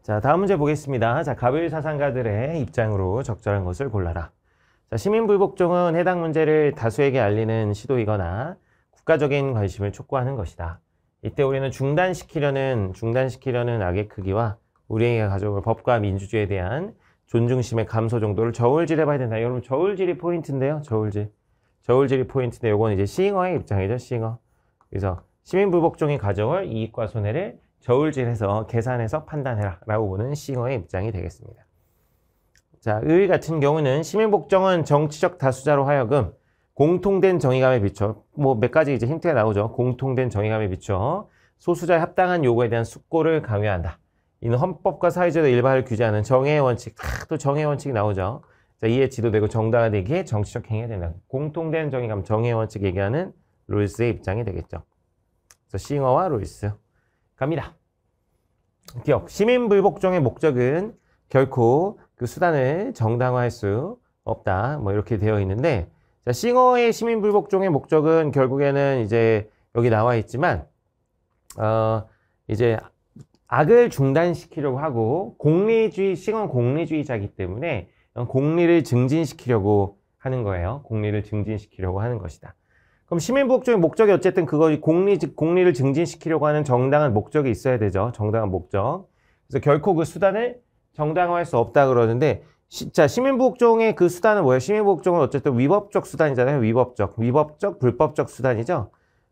자, 다음 문제 보겠습니다. 자, 가불 사상가들의 입장으로 적절한 것을 골라라. 자, 시민불복종은 해당 문제를 다수에게 알리는 시도이거나 국가적인 관심을 촉구하는 것이다. 이때 우리는 중단시키려는 악의 크기와 우리에게 가져올 법과 민주주의에 대한 존중심의 감소 정도를 저울질해 봐야 된다. 여러분, 저울질이 포인트인데요. 저울질이 포인트인데 요건 이제 시잉어의 입장이죠. 시잉어. 그래서 시민불복종이 가져올 이익과 손해를 저울질해서 계산해서 판단해라 라고 보는 시잉어의 입장이 되겠습니다. 자, 의 같은 경우는 시민복종은 정치적 다수자로 하여금 공통된 정의감에 비춰 뭐 몇 가지 이제 힌트가 나오죠. 공통된 정의감에 비춰 소수자의 합당한 요구에 대한 숙고를 강요한다. 이는 헌법과 사회제도 일반을 규제하는 정의의 원칙, 또 정의의 원칙이 나오죠. 자, 이에 지도되고 정당화되기에 정치적 행위가 된다. 공통된 정의감, 정의의 원칙 얘기하는 롤스의 입장이 되겠죠. 그래서 시잉어와 롤스 갑니다. 기억, 시민불복종의 목적은 결코 그 수단을 정당화할 수 없다. 뭐 이렇게 되어 있는데, 자, 시잉어의 시민불복종의 목적은 결국에는 이제 여기 나와 있지만, 이제 악을 중단시키려고 하고, 시잉어는 공리주의자이기 때문에 공리를 증진시키려고 하는 거예요. 공리를 증진시키려고 하는 것이다. 그럼 시민불복종의 목적이 어쨌든 공리를 증진시키려고 하는 정당한 목적이 있어야 되죠. 정당한 목적. 그래서 결코 그 수단을 정당화할 수 없다 그러는데, 자, 시민불복종의 그 수단은 뭐예요? 시민불복종은 어쨌든 위법적 수단이잖아요. 위법적, 불법적 수단이죠.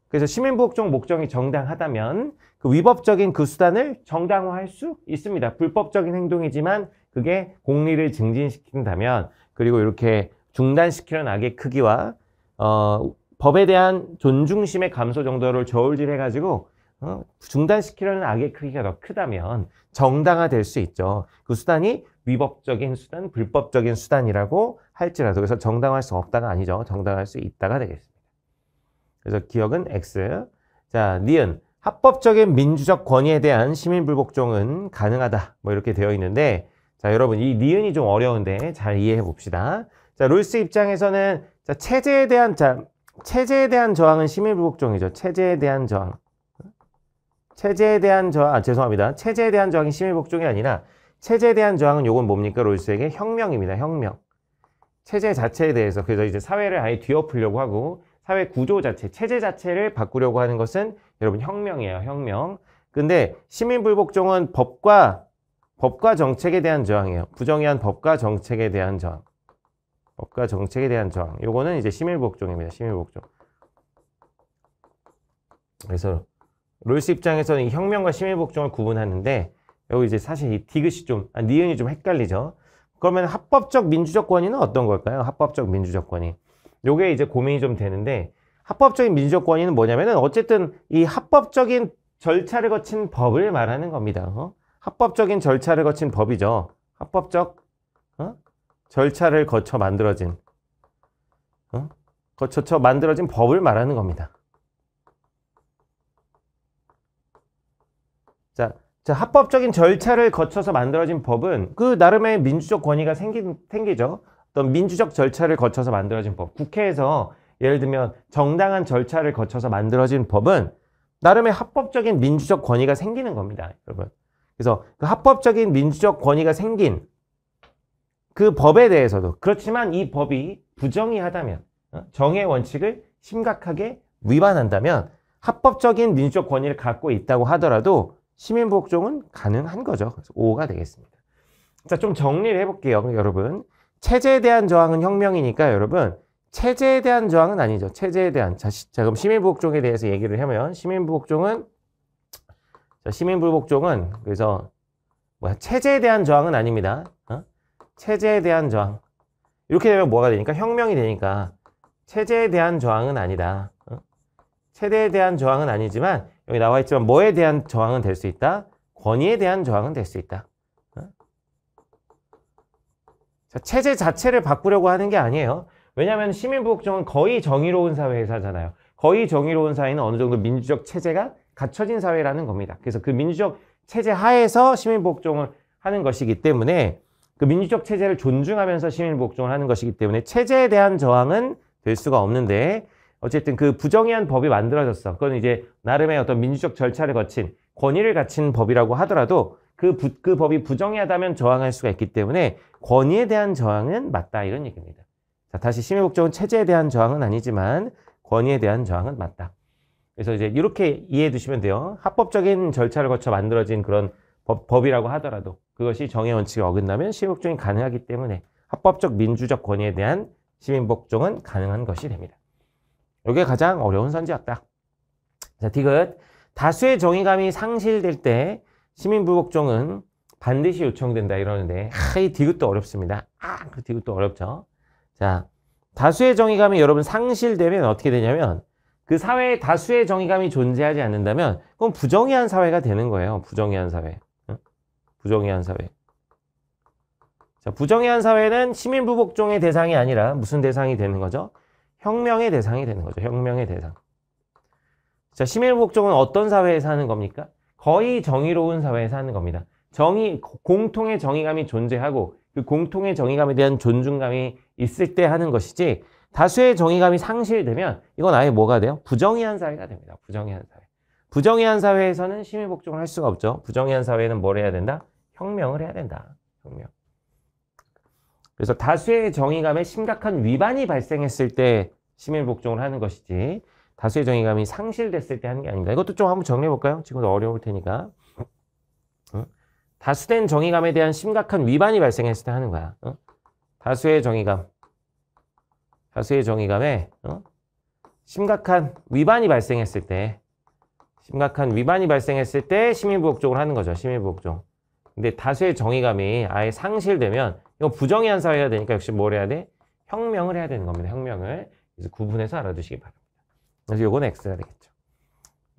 그래서 시민불복종 목적이 정당하다면 그 위법적인 그 수단을 정당화할 수 있습니다. 불법적인 행동이지만 그게 공리를 증진시킨다면, 그리고 이렇게 중단시키는 악의 크기와 법에 대한 존중심의 감소 정도를 저울질해가지고 중단시키려는 악의 크기가 더 크다면 정당화될 수 있죠. 그 수단이 위법적인 수단, 불법적인 수단이라고 할지라도. 그래서 정당화할 수 없다가 아니죠. 정당화할 수 있다가 되겠습니다. 그래서 기억은 X. 자, 니은. 합법적인 민주적 권위에 대한 시민불복종은 가능하다. 뭐 이렇게 되어 있는데, 자, 여러분, 이 니은이 좀 어려운데 잘 이해해 봅시다. 자, 롤스 입장에서는 자, 체제에 대한 저항은 시민불복종이죠. 체제에 대한 저항. 죄송합니다. 체제에 대한 저항이 시민불복종이 아니라, 체제에 대한 저항은 요건 뭡니까? 롤스에게 혁명입니다. 혁명. 체제 자체에 대해서. 그래서 이제 사회를 아예 뒤엎으려고 하고, 사회 구조 자체, 체제 자체를 바꾸려고 하는 것은 여러분 혁명이에요. 혁명. 근데 시민불복종은 법과 정책에 대한 저항이에요. 부정의한 법과 정책에 대한 저항. 법과 정책에 대한 저항. 요거는 이제 시민불복종입니다. 시민불복종. 그래서 롤스 입장에서는 이 혁명과 시민불복종을 구분하는데, 여기 이제 사실 이 디귿이 니은이 좀 헷갈리죠. 그러면 합법적 민주적 권위는 어떤 걸까요? 합법적 민주적 권위. 요게 이제 고민이 좀 되는데, 합법적인 민주적 권위는 뭐냐면은 어쨌든 이 합법적인 절차를 거친 법을 말하는 겁니다. 합법적인 절차를 거친 법이죠. 합법적 절차를 거쳐 만들어진 법을 말하는 겁니다. 자, 합법적인 절차를 거쳐서 만들어진 법은 그 나름의 민주적 권위가 생기죠. 어떤 민주적 절차를 거쳐서 만들어진 법. 국회에서 예를 들면 정당한 절차를 거쳐서 만들어진 법은 나름의 합법적인 민주적 권위가 생기는 겁니다, 여러분. 그래서 그 합법적인 민주적 권위가 생긴 그 법에 대해서도, 그렇지만 이 법이 부정의하다면, 정의의 원칙을 심각하게 위반한다면 합법적인 민주적 권위를 갖고 있다고 하더라도 시민불복종은 가능한 거죠. 그래서 5가 되겠습니다. 자, 좀 정리를 해볼게요, 여러분. 체제에 대한 저항은 혁명이니까 여러분, 체제에 대한 저항은 아니죠. 체제에 대한. 자, 그럼 시민불복종에 대해서 얘기를 하면, 시민불복종은 그래서 체제에 대한 저항은 아닙니다. 체제에 대한 저항. 이렇게 되면 뭐가 되니까? 혁명이 되니까. 체제에 대한 저항은 아니다. 체제에 대한 저항은 아니지만, 여기 나와 있지만 뭐에 대한 저항은 될 수 있다? 권위에 대한 저항은 될 수 있다. 자, 체제 자체를 바꾸려고 하는 게 아니에요. 왜냐하면 시민불복종은 거의 정의로운 사회사잖아요. 거의 정의로운 사회는 어느 정도 민주적 체제가 갖춰진 사회라는 겁니다. 그래서 그 민주적 체제 하에서 시민불복종을 하는 것이기 때문에, 그 민주적 체제를 존중하면서 시민불복종을 하는 것이기 때문에 체제에 대한 저항은 될 수가 없는데, 어쨌든 그 부정의한 법이 만들어졌어. 그건 이제 나름의 어떤 민주적 절차를 거친 권위를 갖춘 법이라고 하더라도 그 법이 부정의하다면 저항할 수가 있기 때문에 권위에 대한 저항은 맞다 이런 얘기입니다. 자, 다시 심의복종은 체제에 대한 저항은 아니지만 권위에 대한 저항은 맞다. 그래서 이제 이렇게 이해해 두시면 돼요. 합법적인 절차를 거쳐 만들어진 그런 법이라고 하더라도 그것이 정의 원칙에 어긋나면 심의복종이 가능하기 때문에 합법적 민주적 권위에 대한 심의복종은 가능한 것이 됩니다. 이게 가장 어려운 선지였다. 자, 디귿. 다수의 정의감이 상실될 때 시민불복종은 반드시 요청된다 이러는데 이 디귿도 어렵습니다. 그 디귿도 어렵죠. 자, 다수의 정의감이 여러분 상실되면 어떻게 되냐면 그 사회에 다수의 정의감이 존재하지 않는다면 그건 부정의한 사회가 되는 거예요. 부정의한 사회. 부정의한 사회. 자, 부정의한 사회는 시민불복종의 대상이 아니라 무슨 대상이 되는 거죠? 혁명의 대상이 되는 거죠. 혁명의 대상. 자, 시민불복종은 어떤 사회에서 하는 겁니까? 거의 정의로운 사회에서 하는 겁니다. 공통의 정의감이 존재하고 그 공통의 정의감에 대한 존중감이 있을 때 하는 것이지 다수의 정의감이 상실되면 이건 아예 뭐가 돼요? 부정의한 사회가 됩니다. 부정의한 사회. 부정의한 사회에서는 시민복종을 할 수가 없죠. 부정의한 사회는 뭘 해야 된다? 혁명을 해야 된다. 혁명. 그래서 다수의 정의감에 심각한 위반이 발생했을 때 시민복종을 하는 것이지 다수의 정의감이 상실됐을 때 하는 게 아닙니다. 이것도 좀 한번 정리해 볼까요? 지금도 어려울 테니까. 다수된 정의감에 대한 심각한 위반이 발생했을 때 하는 거야. 다수의 정의감에 심각한 위반이 발생했을 때 시민불복종을 하는 거죠. 시민불복종. 근데 다수의 정의감이 아예 상실되면 이거 부정의한 사회가 되니까 역시 뭘 해야 돼? 혁명을 해야 되는 겁니다. 혁명을. 그래서 구분해서 알아두시기 바랍니다. 그래서 요건 X가 되겠죠.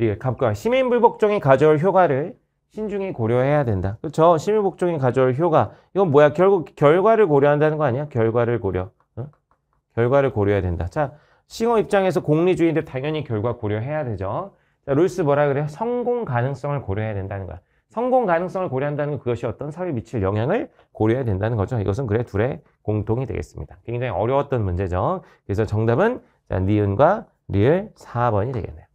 예, 갑과 시민불복종이 가져올 효과를 신중히 고려해야 된다. 그렇죠? 시민불복종이 가져올 효과. 이건 뭐야? 결국 결과를 고려한다는 거 아니야? 결과를 고려. 결과를 고려해야 된다. 자, 싱어 입장에서 공리주의인데 당연히 결과 고려해야 되죠. 자, 롤스 뭐라 그래요? 성공 가능성을 고려해야 된다는 거야. 성공 가능성을 고려한다는 건 그것이 어떤 사회에 미칠 영향을 고려해야 된다는 거죠. 이것은 그래 둘의 공통이 되겠습니다. 굉장히 어려웠던 문제죠. 그래서 정답은 자, 니은과 리을 4번이 되겠네요.